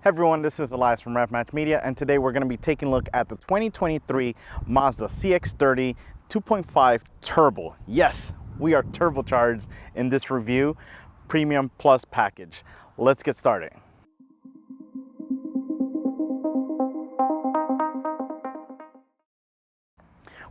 Hey everyone, this is Elias from Match Media, and today we're going to be taking a look at the 2023 Mazda CX-30 2.5 Turbo. Yes, we are turbocharged in this review, Premium Plus package. Let's get started.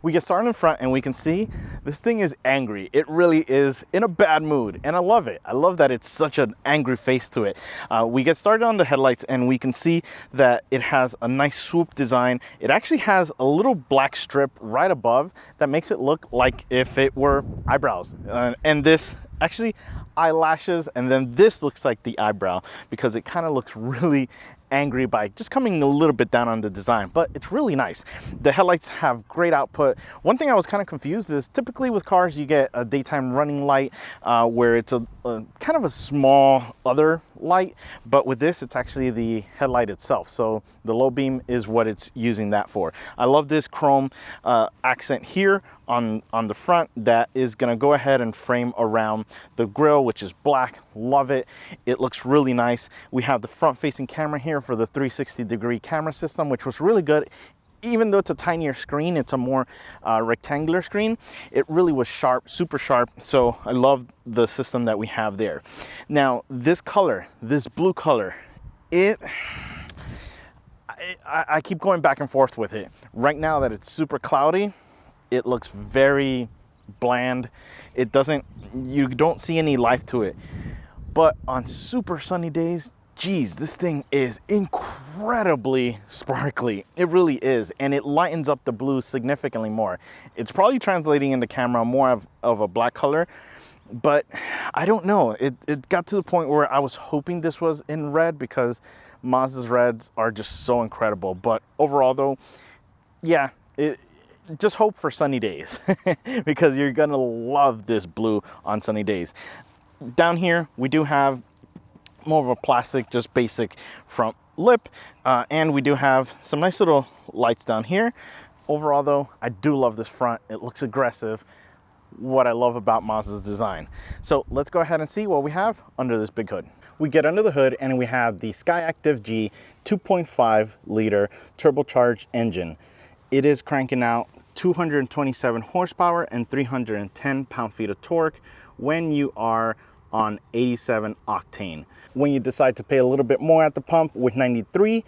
We get started in front and we can see this thing is angry. It really is in a bad mood, and I love it. I love that it's such an angry face to it. We get started on the headlights and we can see that it has a nice swoop design. It actually has a little black strip right above that makes it look like if it were eyebrows. And this actually eyelashes, and then this looks like the eyebrow because it kind of looks really angry by just coming a little bit down on the design, but it's really nice. The headlights have great output. One thing I was kind of confused is typically with cars you get a daytime running light where it's a kind of a small other light, but with this it's actually the headlight itself, so the low beam is what it's using that for. I love this chrome accent here on the front that is going to go ahead and frame around the grille, which is black. Love it. It looks really nice. We have the front facing camera here for the 360-degree camera system, which was really good. Even though it's a tinier screen, it's a more rectangular screen. It really was sharp, super sharp. So I love the system that we have there. Now this color, this blue color, I keep going back and forth with it. Right now that it's super cloudy, it looks very bland. You don't see any life to it. But on super sunny days, geez, this thing is incredibly sparkly. It really is, and it lightens up the blue significantly more. It's probably translating into camera more of a black color, but I don't know. It got to the point where I was hoping this was in red because Mazda's reds are just so incredible. But overall though, yeah, just hope for sunny days because you're gonna love this blue on sunny days. Down here we do have more of a plastic, just basic front lip, and we do have some nice little lights down here. Overall though, I do love this front. It looks aggressive, what I love about Mazda's design. So let's go ahead and see what we have under this big hood. We get under the hood and we have the Skyactiv G 2.5 liter turbocharged engine. It is cranking out 227 horsepower and 310 pound-feet of torque when you are on 87 octane. When you decide to pay a little bit more at the pump with 93,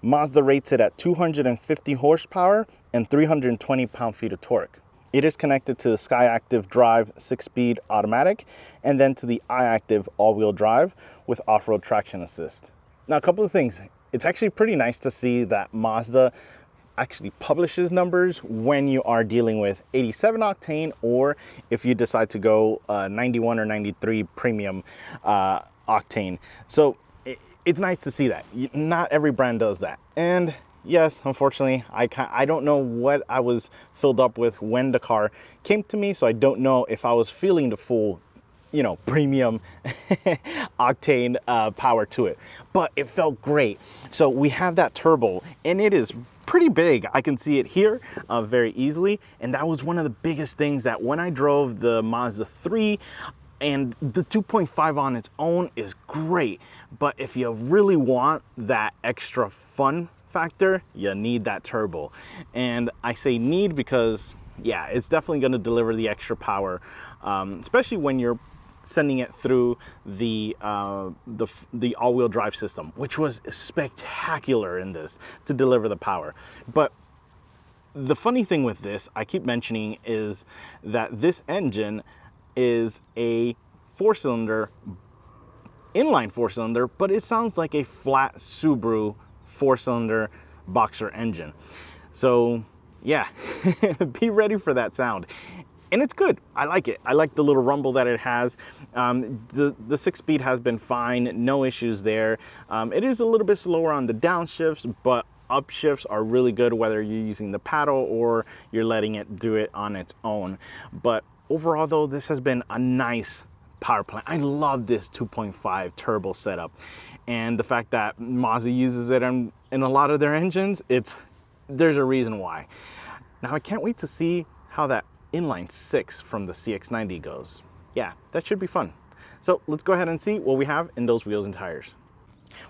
Mazda rates it at 250 horsepower and 320 pound-feet of torque. It is connected to the Skyactiv Drive 6-speed automatic and then to the iActive all-wheel drive with off-road traction assist. Now, a couple of things. It's actually pretty nice to see that Mazda actually publishes numbers when you are dealing with 87 octane, or if you decide to go 91 or 93 premium octane. So it's nice to see that. Not every brand does that. And yes, unfortunately, I don't know what I was filled up with when the car came to me, so I don't know if I was feeling the full, you know, premium octane power to it, but it felt great. So we have that turbo, and it is pretty big. I can see it here very easily, and that was one of the biggest things that when I drove the Mazda 3, and the 2.5 on its own is great, but if you really want that extra fun factor, you need that turbo. And I say need because, yeah, it's definitely going to deliver the extra power, especially when you're sending it through the all-wheel drive system, which was spectacular in this to deliver the power. But the funny thing with this, I keep mentioning, is that this engine is a four-cylinder, inline four-cylinder, but it sounds like a flat Subaru four-cylinder boxer engine. So yeah, be ready for that sound. And it's good. I like it. I like the little rumble that it has. The 6-speed has been fine. No issues there. It is a little bit slower on the downshifts, but upshifts are really good, whether you're using the paddle or you're letting it do it on its own. But overall though, this has been a nice power plant. I love this 2.5 turbo setup. And the fact that Mazda uses it in a lot of their engines, there's a reason why. Now I can't wait to see how that inline 6 from the CX-90 goes. Yeah, that should be fun. So let's go ahead and see what we have in those wheels and tires.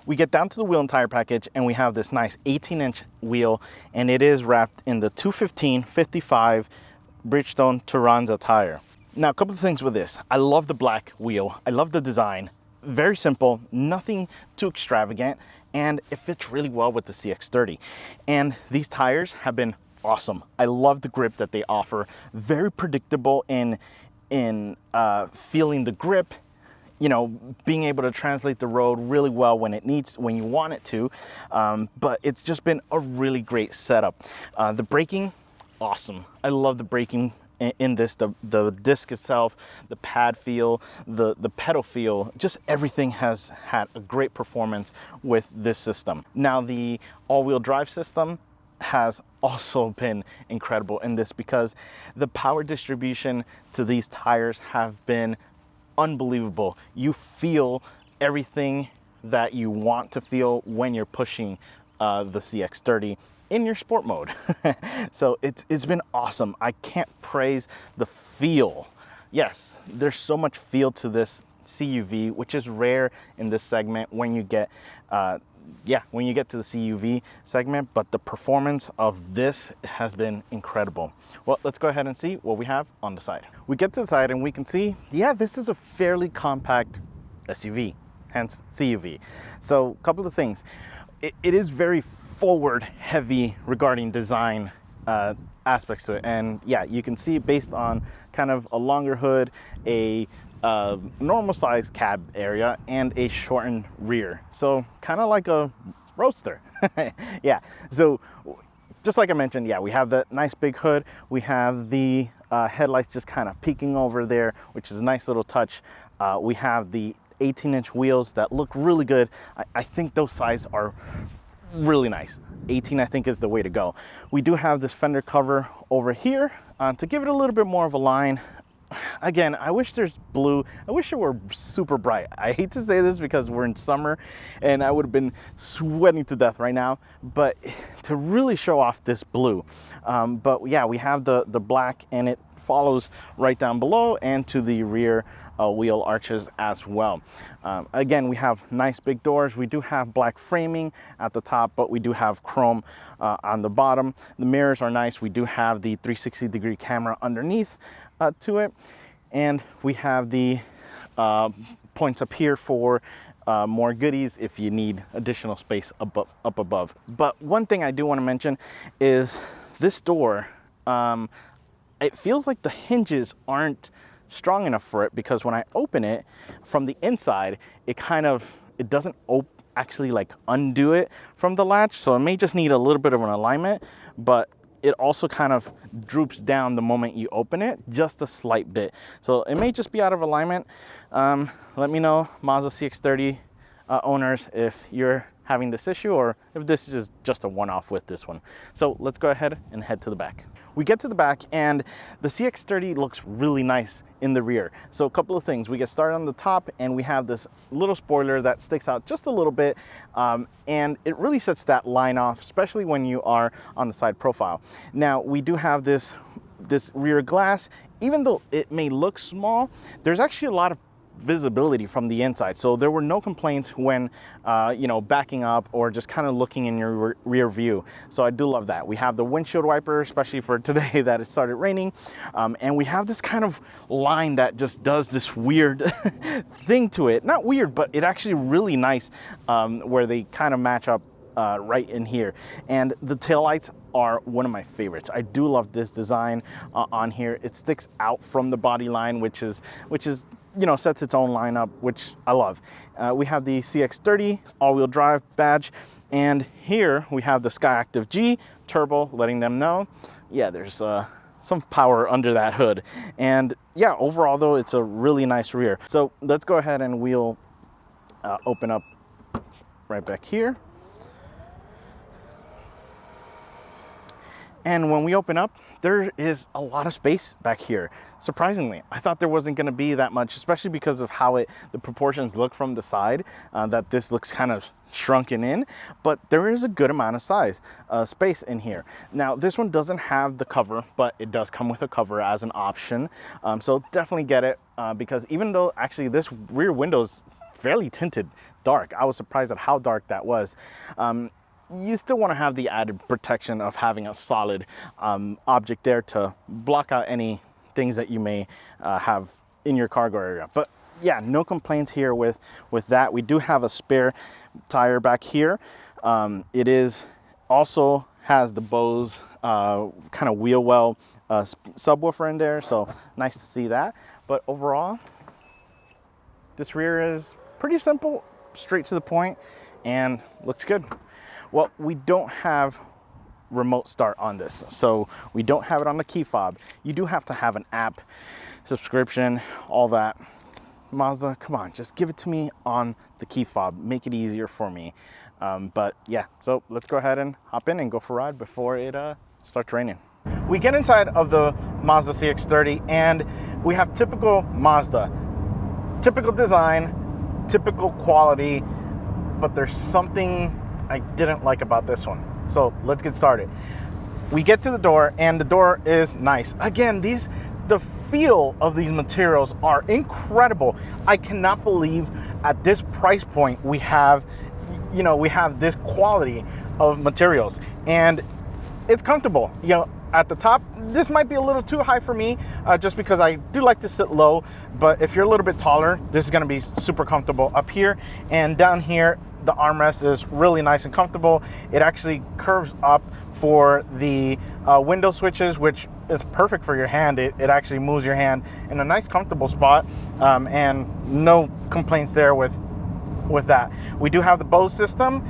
We get down to the wheel and tire package, and we have this nice 18-inch wheel, and it is wrapped in the 215/55 Bridgestone Turanza tire. Now, a couple of things with this. I love the black wheel. I love the design. Very simple, nothing too extravagant, and it fits really well with the CX-30. And these tires have been awesome. I love the grip that they offer. Very predictable in feeling the grip, you know, being able to translate the road really well when you want it to. But it's just been a really great setup. The braking, awesome. I love the braking in this, the disc itself, the pad feel, the pedal feel, just everything has had a great performance with this system. Now, the all-wheel drive system has also been incredible in this, because the power distribution to these tires have been unbelievable. You feel everything that you want to feel when you're pushing the CX-30 in your sport mode. So it's been awesome. I can't praise the feel. Yes, there's so much feel to this CUV, which is rare in this segment when you get when you get to the CUV segment, but the performance of this has been incredible. Well, let's go ahead and see what we have on the side. We get to the side and we can see, yeah, this is a fairly compact SUV, hence CUV. So a couple of things. It is very forward heavy regarding design aspects to it. And yeah, you can see based on kind of a longer hood, a normal size cab area, and a shortened rear. So kind of like a roadster. Yeah, so just like I mentioned, yeah, we have that nice big hood. We have the headlights just kind of peeking over there, which is a nice little touch. We have the 18-inch wheels that look really good. I think those size are really nice. 18, I think, is the way to go. We do have this fender cover over here to give it a little bit more of a line. Again, I wish there's blue. I wish it were super bright. I hate to say this because we're in summer and I would have been sweating to death right now, but to really show off this blue. But yeah, we have the black, and it follows right down below and to the rear wheel arches as well. Again, we have nice big doors. We do have black framing at the top, but we do have chrome on the bottom. The mirrors are nice. We do have the 360-degree camera underneath to it, and we have the points up here for more goodies if you need additional space up above. But one thing I do want to mention is this door. It feels like the hinges aren't strong enough for it, because when I open it from the inside, it doesn't actually like undo it from the latch. So it may just need a little bit of an alignment, but it also kind of droops down the moment you open it, just a slight bit. So it may just be out of alignment. Let me know, Mazda CX-30 owners, if you're having this issue or if this is just a one-off with this one. So let's go ahead and head to the back. We get to the back and the CX-30 looks really nice in the rear. So a couple of things. We get started on the top and we have this little spoiler that sticks out just a little bit, and it really sets that line off, especially when you are on the side profile. Now we do have this rear glass. Even though it may look small, there's actually a lot of visibility from the inside, so there were no complaints when you know, backing up or just kind of looking in your rear view. So I do love that. We have the windshield wiper, especially for today that it started raining, and we have this kind of line that just does this weird thing to it. Not weird, but it actually really nice, where they kind of match up right in here. And the taillights are one of my favorites. I do love this design on here. It sticks out from the body line, which is you know, sets its own lineup, which I love. We have the CX-30 all-wheel drive badge, and here we have the Skyactiv G turbo, letting them know, yeah, there's some power under that hood. And yeah, overall though, it's a really nice rear. So let's go ahead and we'll open up right back here. And when we open up, there is a lot of space back here. Surprisingly, I thought there wasn't going to be that much, especially because of how the proportions look from the side, that this looks kind of shrunken in, but there is a good amount of space in here. Now, this one doesn't have the cover, but it does come with a cover as an option. So definitely get it, because even though actually this rear window is fairly tinted dark. I was surprised at how dark that was. You still want to have the added protection of having a solid object there to block out any things that you may have in your cargo area. But yeah, no complaints here with that. We do have a spare tire back here. It is also has the Bose kind of wheel well subwoofer in there, so nice to see that. But overall, this rear is pretty simple, straight to the point, and looks good. Well, we don't have remote start on this, so we don't have it on the key fob. You do have to have an app, subscription, all that. Mazda, come on, just give it to me on the key fob. Make it easier for me. But yeah, so let's go ahead and hop in and go for a ride before it starts raining. We get inside of the Mazda CX-30 and we have typical Mazda. Typical design, typical quality, but there's something I didn't like about this one. So let's get started. We get to the door and the door is nice. Again, the feel of these materials are incredible. I cannot believe at this price point we have this quality of materials, and it's comfortable. At the top, this might be a little too high for me, just because I do like to sit low, but if you're a little bit taller, this is gonna be super comfortable up here. And down here, the armrest is really nice and comfortable. It actually curves up for the window switches, which is perfect for your hand. It actually moves your hand in a nice comfortable spot, and no complaints there with that. We do have the Bose system.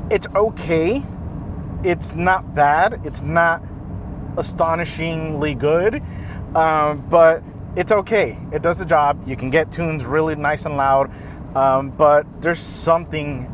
It's okay. It's not bad. It's not astonishingly good, but it's okay. It does the job. You can get tunes really nice and loud, but there's something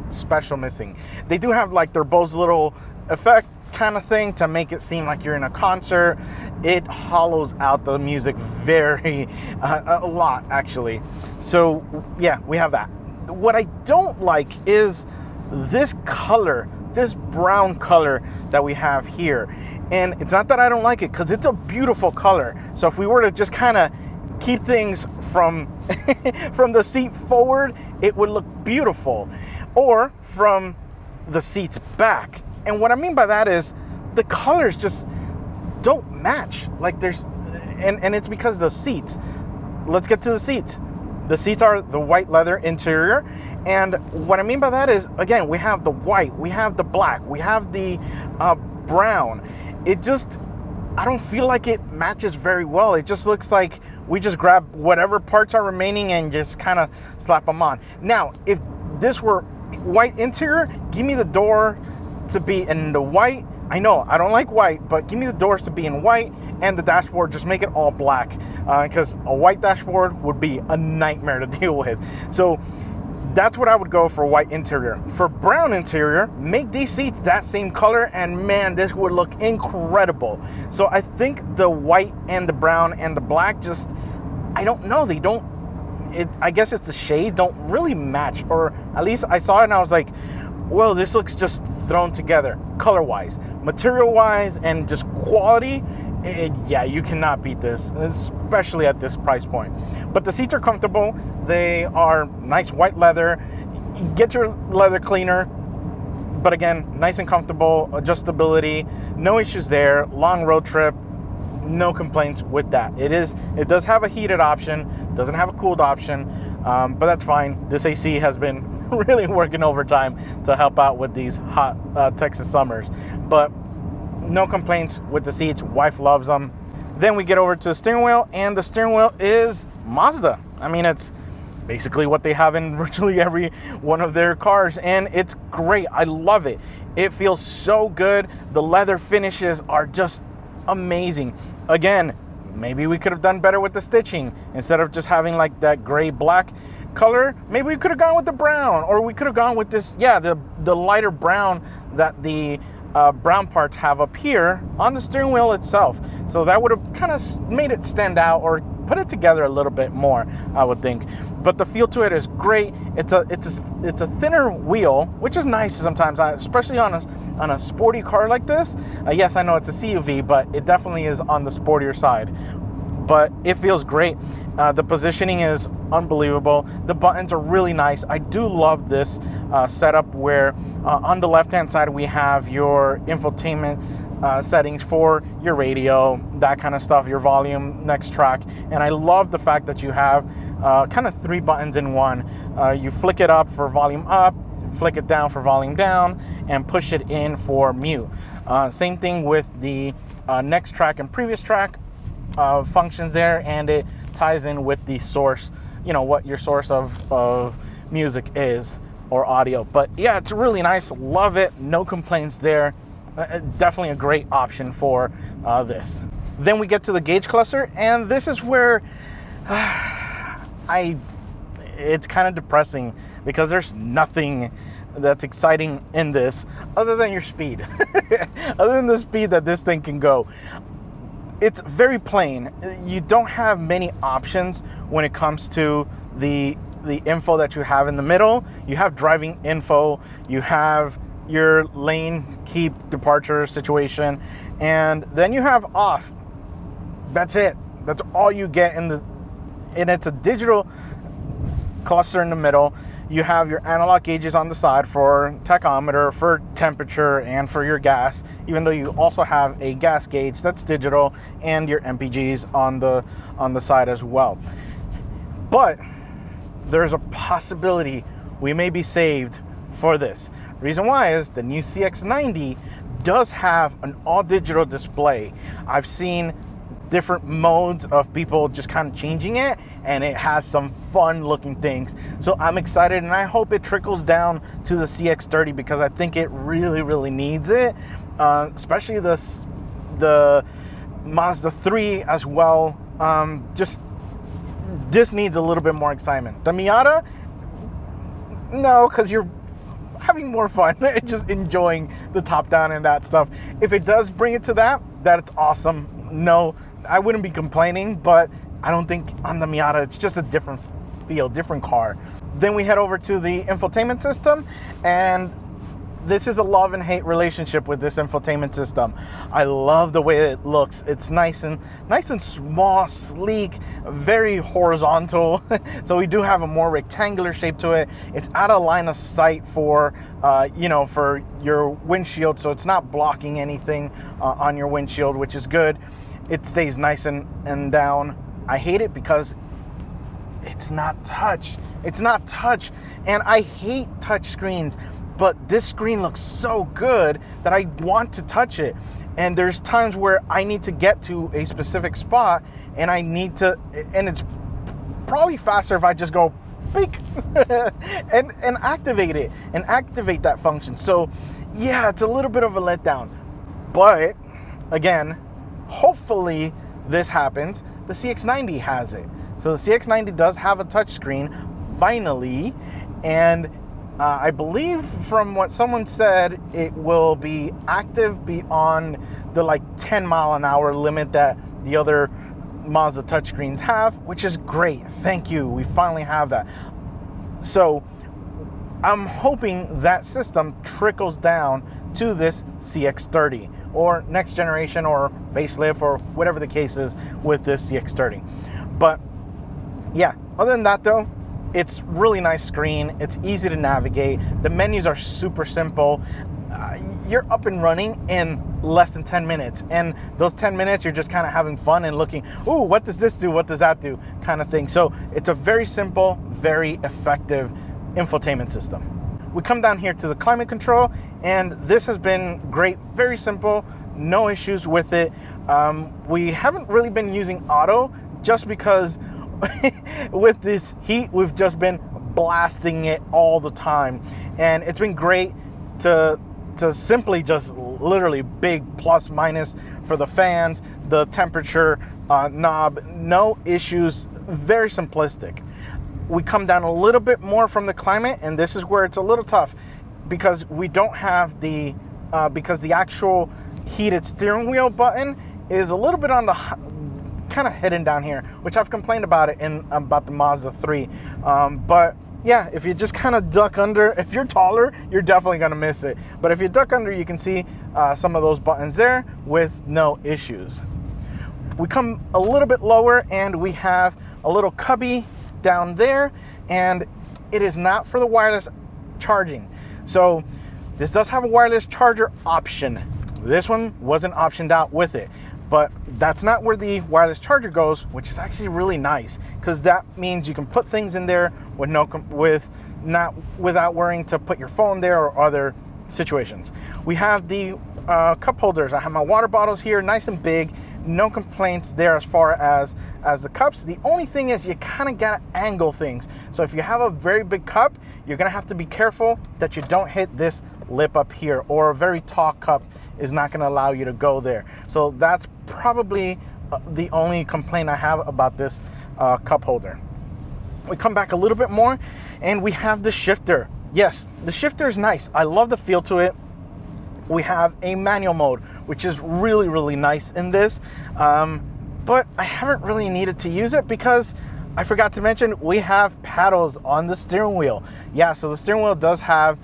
special missing. They do have like their Bose little effect kind of thing to make it seem like you're in a concert. It hollows out the music very a lot, actually. So yeah, we have that. What I don't like is this color, this brown color that we have here. And it's not that I don't like it, because it's a beautiful color. So if we were to just kind of keep things from from the seat forward, it would look beautiful, or from the seats back. And what I mean by that is the colors just don't match. Like and it's because of the seats. Let's get to the seats. The seats are the white leather interior. And what I mean by that is, again, we have the white, we have the black, we have the brown. I don't feel like it matches very well. It just looks like we just grab whatever parts are remaining and just kind of slap them on. Now, if this were white interior, give me the door to be in the white. I know I don't like white, but give me the doors to be in white, and the dashboard, just make it all black, because a white dashboard would be a nightmare to deal with. So that's what I would go for white interior. For brown interior, make these seats that same color, and man, this would look incredible. So I think the white and the brown and the black just, I don't know, I guess it's the shade, don't really match. Or at least I saw it and I was like, well, this looks just thrown together color-wise. Material-wise and just quality, yeah, you cannot beat this, especially at this price point. But the seats are comfortable. They are nice white leather. Get your leather cleaner, but again, nice and comfortable, adjustability, no issues there. Long road trip, no complaints with that. It does have a heated option, doesn't have a cooled option, but that's fine. This AC has been really working overtime to help out with these hot Texas summers. But no complaints with the seats. Wife loves them. Then we get over to the steering wheel, and the steering wheel is Mazda. I mean, it's basically what they have in virtually every one of their cars, and it's great. I love it. It feels so good. The leather finishes are just amazing. Again, maybe we could have done better with the stitching. Instead of just having like that gray black color, maybe we could have gone with the brown, or we could have gone with this, yeah, the lighter brown that the brown parts have up here on the steering wheel itself. So that would have kind of made it stand out or put it together a little bit more, I would think. But the feel to it is great. It's a thinner wheel, which is nice sometimes, especially on a sporty car like this. Yes, I know it's a CUV, but it definitely is on the sportier side. but it feels great. The positioning is unbelievable. The buttons are really nice. I do love this setup where on the left hand side we have your infotainment settings for your radio, that kind of stuff, your volume, next track. And I love the fact that you have kind of 3 buttons in one. You flick it up for volume up, flick it down for volume down, and push it in for mute. Same thing with the next track and previous track functions there, and it ties in with the source, you know, what your source of music is or audio. But yeah, it's really nice. Love it. No complaints there. Definitely a great option for this. Then we get to the gauge cluster, and this is where it's kind of depressing because there's nothing that's exciting in this other than your speed. Other than the speed that this thing can go. It's very plain. You don't have many options when it comes to the info that you have in the middle. You have driving info, you have your lane keep departure situation, and then you have off. That's it. That's all you get in and it's a digital cluster in the middle. You have your analog gauges on the side for tachometer, for temperature, and for your gas, even though you also have a gas gauge that's digital, and your MPGs on the side as well. But there's a possibility we may be saved for this. Reason why is the new CX-90 does have an all digital display. I've seen different modes of people just kind of changing it, and it has some fun looking things. So I'm excited, and I hope it trickles down to the CX-30 because I think it really needs it, especially the Mazda 3 as well. Just this needs a little bit more excitement. The Miata, no, because you're having more fun just enjoying the top down and that stuff. If it does bring it to that's awesome. No, I wouldn't be complaining, but I don't think on the Miata, it's just a different feel, different car. Then we head over to the infotainment system, and this is a love and hate relationship with this infotainment system. I love the way it looks. It's nice and small, sleek, very horizontal. So we do have a more rectangular shape to it. It's out of line of sight for for your windshield, so it's not blocking anything on your windshield, which is good. It stays nice and down. I hate it because it's not touch. It's not touch, and I hate touch screens. But this screen looks so good that I want to touch it. And there's times where I need to get to a specific spot, and and it's probably faster if I just go beep and activate it and activate that function. So yeah, it's a little bit of a letdown. But again, hopefully this happens. The CX-90 has it. So the CX-90 does have a touch screen finally, and I believe from what someone said, it will be active beyond the 10 mile an hour limit that the other Mazda touchscreens have, which is great. Thank you. We finally have that. So I'm hoping that system trickles down to this CX-30 or next generation or facelift or whatever the case is with this CX-30. But yeah, other than that though, it's really nice screen. It's easy to navigate. The menus are super simple. You're up and running in less than 10 minutes. And those 10 minutes, you're just kind of having fun and looking, ooh, what does this do? What does that do? Kind of thing. So it's a very simple, very effective infotainment system. We come down here to the climate control, and this has been great. Very simple, no issues with it. We haven't really been using auto just because with this heat, we've just been blasting it all the time, and it's been great to simply just literally big plus minus for the fans, the temperature knob, no issues, very simplistic. We come down a little bit more from the climate, and this is where it's a little tough because we don't have because the actual heated steering wheel button is a little bit on the kind of hidden down here, which I've complained about it about the Mazda 3. But yeah, if you just kind of duck under, if you're taller, you're definitely gonna miss it. But if you duck under, you can see some of those buttons there with no issues. We come a little bit lower and we have a little cubby down there, and it is not for the wireless charging. So this does have a wireless charger option. This one wasn't optioned out with it, but that's not where the wireless charger goes, which is actually really nice, because that means you can put things in there without worrying to put your phone there or other situations. We have the cup holders. I have my water bottles here, nice and big. No complaints there as far as the cups. The only thing is you kind of gotta angle things. So if you have a very big cup, you're gonna have to be careful that you don't hit this lip up here, or a very tall cup is not gonna allow you to go there. So that's probably the only complaint I have about this cup holder. We come back a little bit more and we have the shifter. Yes, the shifter is nice. I love the feel to it. We have a manual mode, which is really, really nice in this. But I haven't really needed to use it because I forgot to mention we have paddles on the steering wheel. Yeah, so the steering wheel does have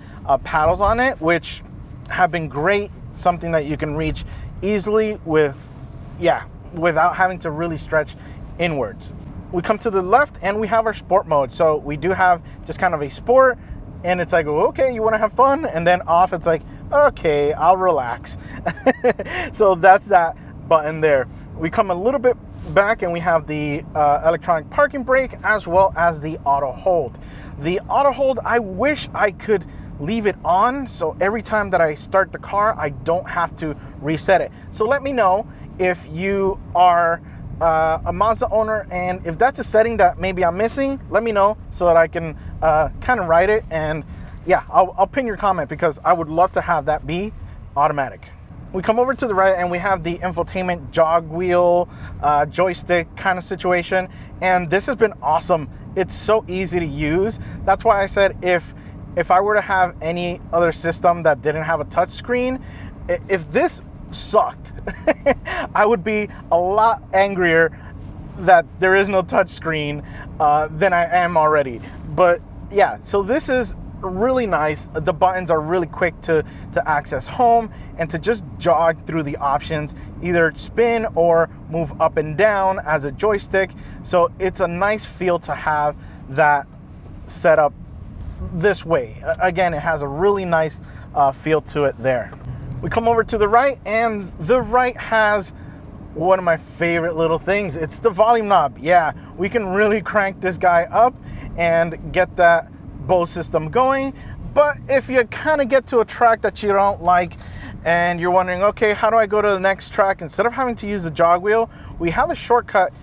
paddles on it, which have been great. Something that you can reach easily without having to really stretch inwards. We come to the left and we have our sport mode. So we do have just kind of a sport, and it's like, okay, you want to have fun, and then off it's like, okay, I'll relax. So that's that button there. We come a little bit back and we have the electronic parking brake as well as the auto hold. The auto hold, I wish I could leave it on, so every time that I start the car, I don't have to reset it. So let me know if you are a Mazda owner, and if that's a setting that maybe I'm missing, let me know so that I can kind of write it, and yeah, I'll pin your comment because I would love to have that be automatic. We come over to the right and we have the infotainment jog wheel, joystick kind of situation, and this has been awesome. It's so easy to use. That's why I said if I were to have any other system that didn't have a touch screen, if this sucked, I would be a lot angrier that there is no touch screen than I am already. But yeah, so this is really nice. The buttons are really quick to access home and to just jog through the options, either spin or move up and down as a joystick. So it's a nice feel to have that set up this way. Again, it has a really nice feel to it there. We come over to the right, and the right has one of my favorite little things. It's the volume knob. Yeah, we can really crank this guy up and get that Bose system going. But if you kind of get to a track that you don't like and you're wondering, okay, how do I go to the next track? Instead of having to use the jog wheel, we have a shortcut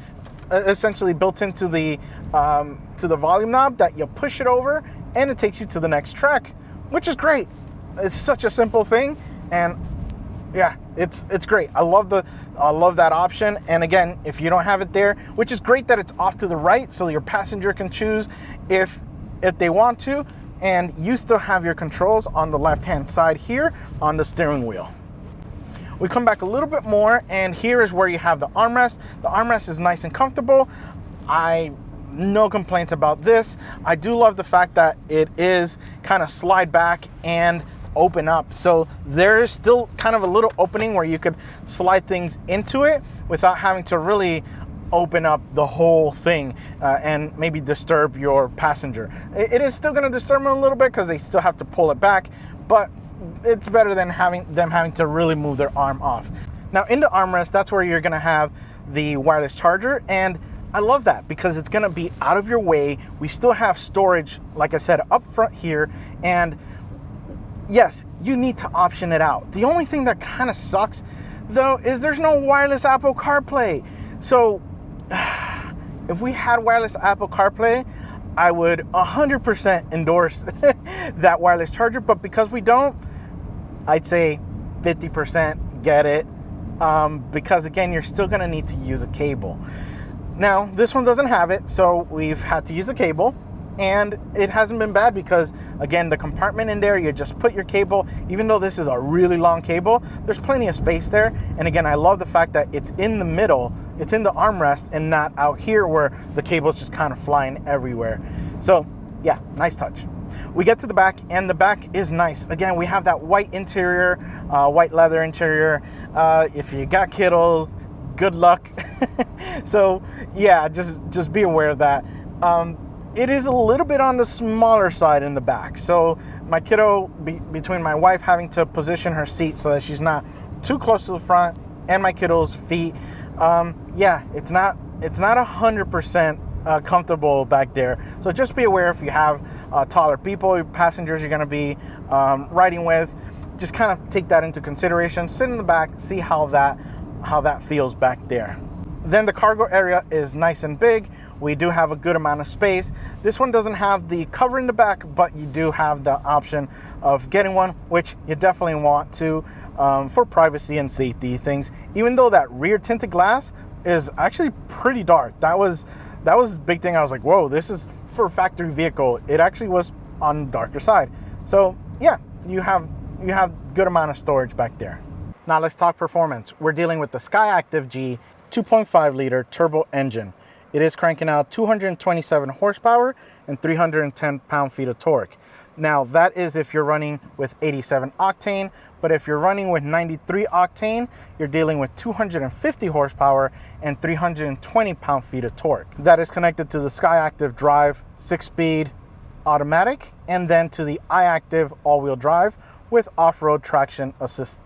essentially built into the volume knob that you push it over and it takes you to the next track, which is great. It's such a simple thing, and yeah, it's great. I love that option. And again, if you don't have it there, which is great that it's off to the right, so your passenger can choose if they want to, and you still have your controls on the left hand side here on the steering wheel. We come back a little bit more, and here is where you have the armrest. The armrest is nice and comfortable. No complaints about this. I do love the fact that it is kind of slide back and open up. So there is still kind of a little opening where you could slide things into it without having to really open up the whole thing and maybe disturb your passenger. It is still going to disturb them a little bit because they still have to pull it back, but it's better than having to really move their arm off. Now in the armrest, that's where you're going to have the wireless charger, and I love that because it's going to be out of your way. We still have storage, like I said, up front here, and yes, you need to option it out. The only thing that kind of sucks though is there's no wireless Apple CarPlay. So if we had wireless Apple CarPlay, I would 100% endorse that wireless charger, but because we don't, I'd say 50% get it, because again, you're still going to need to use a cable. Now, this one doesn't have it, so we've had to use a cable, and it hasn't been bad because, again, the compartment in there, you just put your cable. Even though this is a really long cable, there's plenty of space there. And again, I love the fact that it's in the middle, it's in the armrest and not out here where the cable's just kind of flying everywhere. So yeah, nice touch. We get to the back, and the back is nice. Again, we have that white interior, white leather interior. If you got kiddos, good luck. So yeah, just be aware of that. It is a little bit on the smaller side in the back. So my kiddo, between my wife having to position her seat so that she's not too close to the front, and my kiddo's feet, yeah, it's not 100% comfortable back there. So just be aware if you have taller people, passengers you're going to be riding with, just kind of take that into consideration. Sit in the back, see how that feels back there. Then the cargo area is nice and big. We do have a good amount of space. This one doesn't have the cover in the back, but you do have the option of getting one, which you definitely want to for privacy and safety things. Even though that rear tinted glass is actually pretty dark. That was the big thing. I was like, whoa, this is for a factory vehicle. It actually was on the darker side. So yeah, you have good amount of storage back there. Now let's talk performance. We're dealing with the Skyactiv G 2.5 liter turbo engine. It is cranking out 227 horsepower and 310 pound-feet of torque. Now that is if you're running with 87 octane, but if you're running with 93 octane, you're dealing with 250 horsepower and 320 pound-feet of torque. That is connected to the Skyactiv Drive 6-speed automatic, and then to the iActive all-wheel drive with off-road traction assist.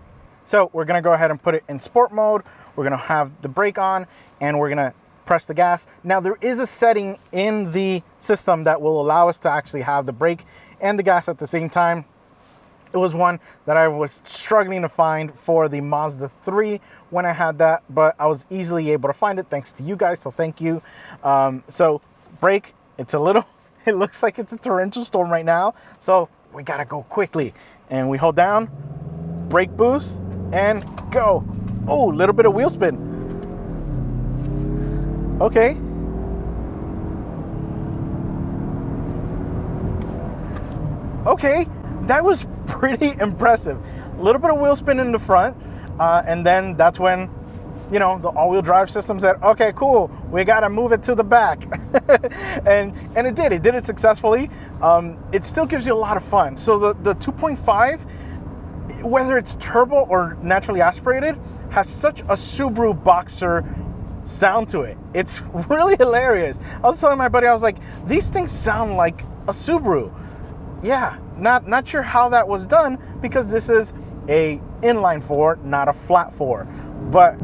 So we're gonna go ahead and put it in sport mode. We're gonna have the brake on, and we're gonna press the gas. Now there is a setting in the system that will allow us to actually have the brake and the gas at the same time. It was one that I was struggling to find for the Mazda 3 when I had that, but I was easily able to find it thanks to you guys, so thank you. So brake, it looks like it's a torrential storm right now, so we gotta go quickly. And we hold down, brake boost, and go. Oh, a little bit of wheel spin. Okay. Okay, that was pretty impressive. A little bit of wheel spin in the front, and then that's when, you know, the all-wheel drive system said, okay, cool, we gotta move it to the back. and it did it successfully. It still gives you a lot of fun. So the 2.5, whether it's turbo or naturally aspirated, has such a Subaru Boxer sound to it. It's really hilarious. I was telling my buddy, I was like, these things sound like a Subaru. Yeah, not sure how that was done, because this is a inline 4, not a flat 4. But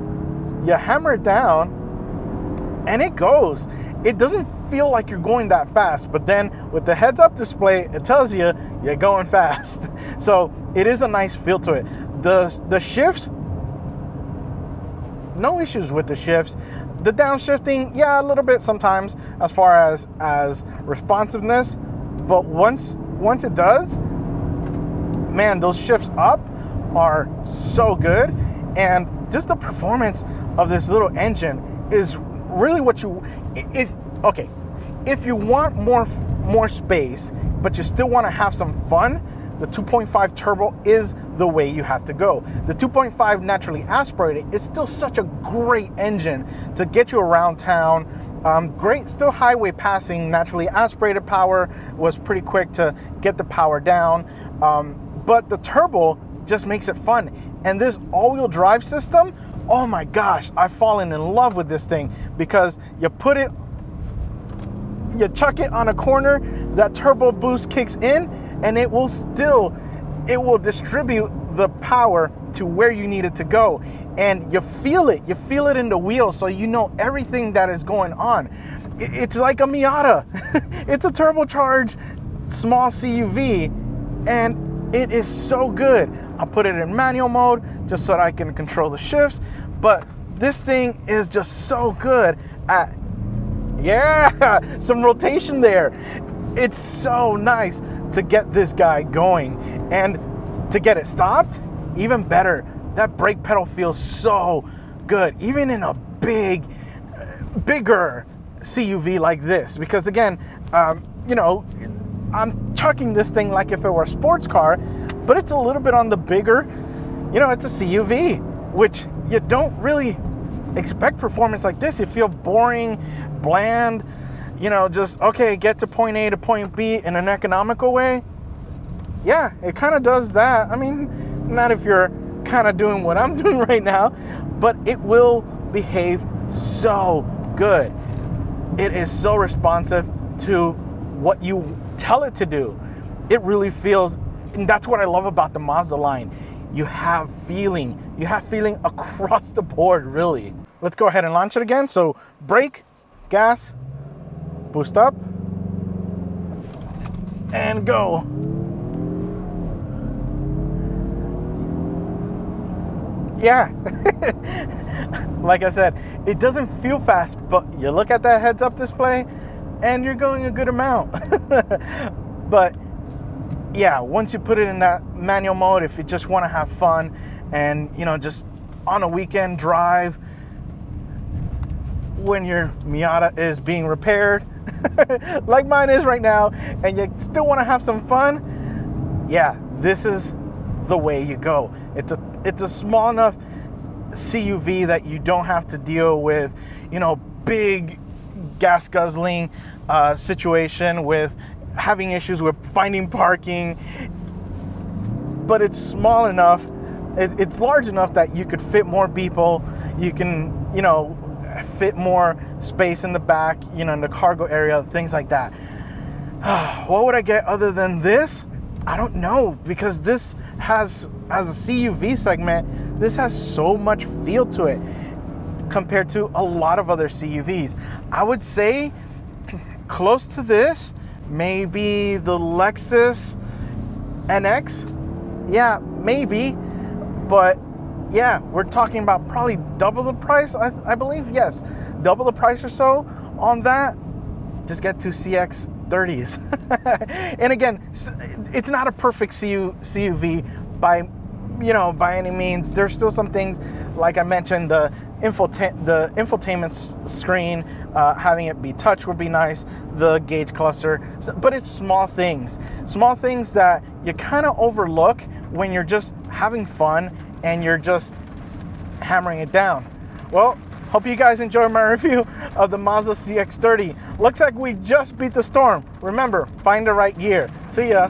you hammer it down and it goes. It doesn't feel like you're going that fast, but then with the heads-up display, it tells you you're going fast. So it is a nice feel to it. The shifts, no issues with the shifts. The downshifting, yeah, a little bit sometimes as far as responsiveness, but once it does, man, those shifts up are so good. And just the performance of this little engine is really what you, if you want more space, but you still want to have some fun, the 2.5 turbo is the way you have to go. The 2.5 naturally aspirated is still such a great engine to get you around town. Great, still highway passing. Naturally aspirated power was pretty quick to get the power down, but the turbo just makes it fun. And this all-wheel drive system, oh my gosh, I've fallen in love with this thing, because you chuck it on a corner, that turbo boost kicks in, and it will distribute the power to where you need it to go. And you feel it in the wheels, so you know everything that is going on. It's like a Miata. It's a turbocharged small CUV, and it is so good. I'll put it in manual mode just so that I can control the shifts, but this thing is just so good at, yeah, some rotation there. It's so nice to get this guy going, and to get it stopped, even better. That brake pedal feels so good, even in a bigger CUV like this, because again, you know, I'm chucking this thing like if it were a sports car, but it's a little bit on the bigger, you know, it's a CUV, which you don't really expect performance like this. You feel boring, bland, you know, just, okay, get to point A to point B in an economical way. Yeah, it kind of does that. I mean, not if you're kind of doing what I'm doing right now, but it will behave so good. It is so responsive to what you tell it to do. It really feels, and that's what I love about the Mazda line. You have feeling. You have feeling across the board, really. Let's go ahead and launch it again. So brake, gas, boost up, and go. Yeah, like I said, it doesn't feel fast, but you look at that heads-up display and you're going a good amount. But yeah, once you put it in that manual mode, if you just want to have fun and, you know, just on a weekend drive when your Miata is being repaired, like mine is right now, and you still want to have some fun, yeah, this is the way you go. It's a small enough CUV that you don't have to deal with, you know, big gas guzzling situation with having issues with finding parking. But it's small enough, it's large enough that you could fit more people. You can, you know, fit more space in the back, you know, in the cargo area, things like that. What would I get other than this? I don't know, because this has, as a CUV segment, this has so much feel to it compared to a lot of other CUVs. I would say close to this, maybe the Lexus NX. Yeah, maybe, but yeah, we're talking about probably double the price, I believe. Yes, double the price or so on that. Just get two CX-30s. And again, it's not a perfect CUV by any means. There's still some things, like I mentioned, the infotainment screen, having it be touch would be nice, the gauge cluster, but it's small things that you kind of overlook when you're just having fun and you're just hammering it down. Well, hope you guys enjoyed my review of the Mazda CX-30. Looks like we just beat the storm. Remember, find the right gear. See ya.